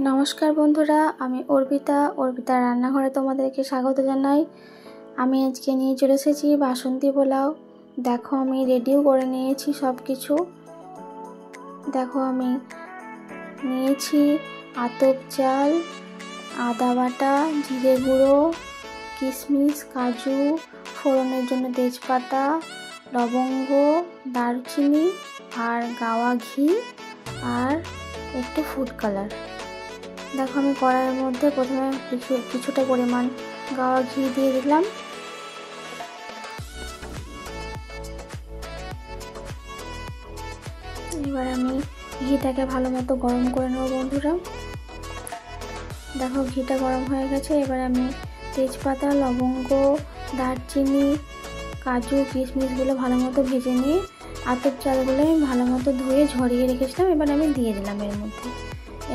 নমস্কার বন্ধুরা, আমি অর্পিতার রান্নাঘরে তোমাদেরকে স্বাগত জানাই। আমি আজকে নিয়ে চলে এসেছি বাসন্তী পোলাও। দেখো আমি রেডিও করে নিয়েছি সব কিছু। দেখো আমি নিয়েছি আতপ চাল, আদা বাটা, জিরে গুঁড়ো, কিশমিশ, কাজু, ফোড়নের জন্য তেজপাতা, লবঙ্গ, দারচিনি আর গাওয়া ঘি আর একটু ফুড কালার। দেখো আমি কড়াইয়ের মধ্যে প্রথমে কিছুটা পরিমাণ গাওয়া ঘি দিয়ে দিলাম। এবার আমি ঘিটাকে ভালো মতো গরম করে নেব বন্ধুরা। দেখো ঘিটা গরম হয়ে গেছে। এবার আমি তেজপাতা, লবঙ্গ, দারচিনি, কাজু, কিশমিশগুলো ভালো মতো ভেজে নিয়ে আতপ চালগুলো আমি ভালো মতো ধুয়ে ঝরিয়ে রেখেছিলাম। এবার আমি দিয়ে দিলাম এর মধ্যে।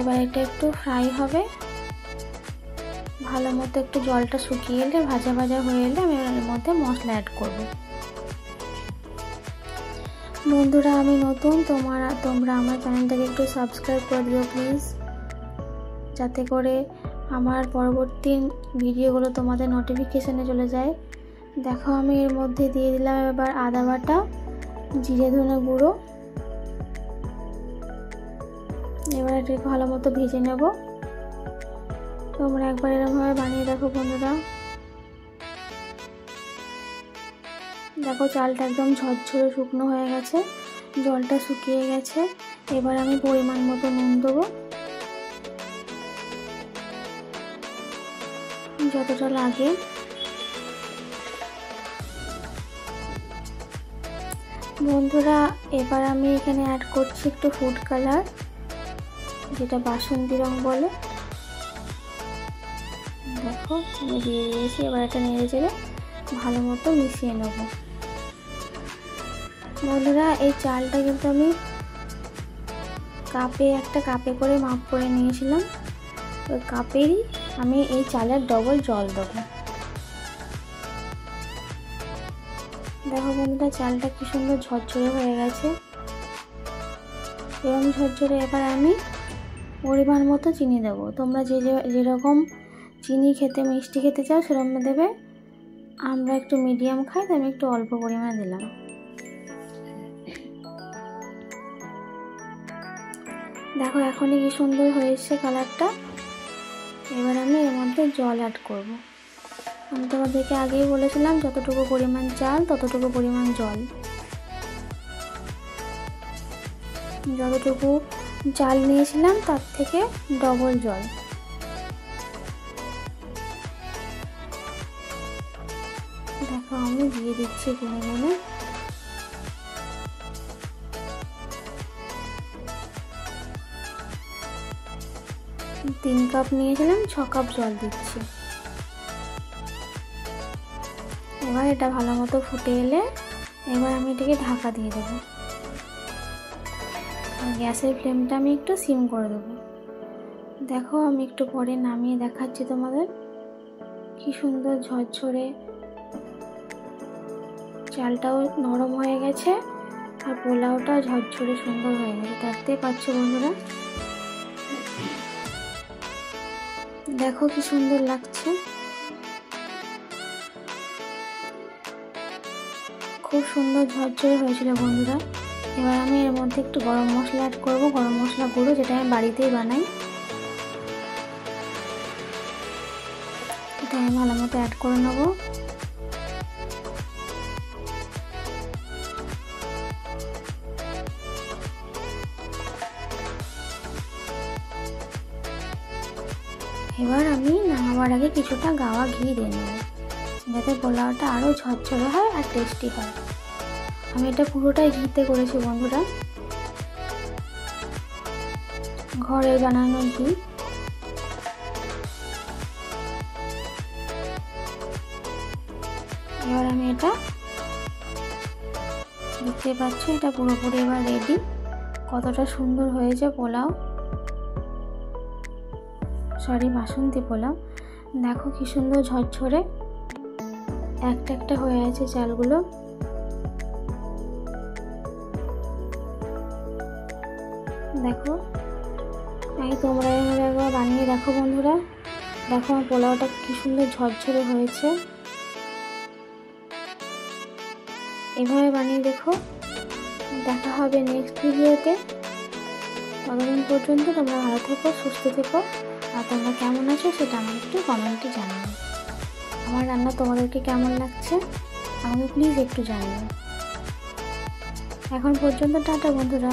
এবার এটা একটু ফ্রাই হবে, ভালো মতো একটু জলটা শুকিয়ে এলে, ভাজা ভাজা হয়ে এলে আমি এর মধ্যে মশলা অ্যাড করব। বন্ধুরা আমি নতুন, তোমরা আমার চ্যানেলটাকে একটু সাবস্ক্রাইব করে দিও প্লিজ, যাতে করে আমার পরবর্তী ভিডিওগুলো তোমাদের নোটিফিকেশানে চলে যায়। দেখো আমি এর মধ্যে দিয়ে দিলাম এবার আদা বাটা, জিরে ধনে গুঁড়ো। এবার এটাকে ভালো মতো ভেজে নেব। তোমরা একবার এরকমভাবে বানিয়ে দেখো বন্ধুরা। দেখো চালটা একদম ঝরঝরে শুকনো হয়ে গেছে, জলটা শুকিয়ে গেছে। এবার আমি পরিমাণ মতো নুন দেবো, যতটা লাগে। বন্ধুরা এবার আমি এখানে অ্যাড করছি একটু ফুড কালার, যেটা বাসন্তী রং বলে। দেখো আমি দিয়ে দিয়েছি। এবার এটা নেড়ে চেড়ে ভালো মতো মিশিয়ে নেব। বন্ধুরা এই চালটা কিন্তু আমি একটা কাপে করে মাপ করে নিয়েছিলাম। ওই কাপেরই আমি এই চালের ডবল জল দেবো। দেখো বন্ধুরা চালটা কি সুন্দর ঝরঝরে হয়ে গেছে, এরকম ঝরঝরে। এবার আমি পরিমাণ মতো চিনি দেবো। তোমরা যেরকম চিনি খেতে, মিষ্টি খেতে চাও সেরকম দেবে। আমরা একটু মিডিয়াম খাই, তাই আমি একটু অল্প পরিমাণে দিলাম। দেখো এখনই কি সুন্দর হয়েছে কালারটা। এবার আমি এর মধ্যে জল অ্যাড করব। আমি তোমাদেরকে আগেই বলেছিলাম যতটুকু পরিমাণ চাল ততটুকু পরিমাণ জল। যতটুকু চাল নিয়েছিলাম তার থেকে ডবল জল। দেখো আমি দিয়ে দিচ্ছি গুনে গুনে। তিন কাপ নিয়েছিলাম, 6 কাপ জল দিচ্ছি। এবার এটা ভালো মতো ফুটে এলে এবার আমি এটাকে ঢাকা দিয়ে দেবো। গ্যাসের ফ্লেমটা আমি একটু সিম করে দেবো। দেখো আমি একটু পরে নামিয়ে দেখাচ্ছি তোমাদের। কি সুন্দর ঝরঝরে চালটাও নরম হয়ে গেছে আর পোলাওটা ঝরঝরে সুন্দর হয়ে গেছে, দেখতে পাচ্ছ বন্ধুরা। দেখো কি সুন্দর লাগছে, খুব সুন্দর ঝরঝরে হয়েছিল বন্ধুরা। এবার আমি এর মধ্যে একটু গরম মশলা অ্যাড করবো, গরম মশলা গুঁড়ো, যেটা আমি বাড়িতেই বানাই। এটা আমি ভালো মতো অ্যাড করে নেবো। এবার আমি নামাবার আগে কিছুটা গাওয়া ঘি দিয়ে নেব, যাতে পোলাওটা আরও ঝরঝরে হয় আর টেস্টি হয়। আমি এটা পুরোটাই ঘিতে করেছি বন্ধুরা, ঘরের বানানো ঘি। এবার আমি এটা দেখতে পাচ্ছি, এটা পুরোপুরি এবার রেডি। কতটা সুন্দর হয়েছে পোলাও, বাসন্তী পোলাও। দেখো কি সুন্দর ঝরঝরে একটা একটা হয়ে আছে চালগুলো। দেখো এই তোমরা এভাবে একবার বানিয়ে দেখো বন্ধুরা। দেখো আমার পোলাওটা কি সুন্দর ঝরঝরে হয়েছে। এভাবে বানিয়ে দেখো। দেখা হবে নেক্সট ভিডিওতে। ততদিন পর্যন্ত তোমরা ভালো থেকো, সুস্থ থেকো। আর তোমরা কেমন আছো সেটা আমাকে একটু কমেন্টে জানিও। আমার রান্না তোমাদেরকে কেমন লাগছে আমাকে প্লিজ একটু জানিও। এখন পর্যন্ত টাটা বন্ধুরা।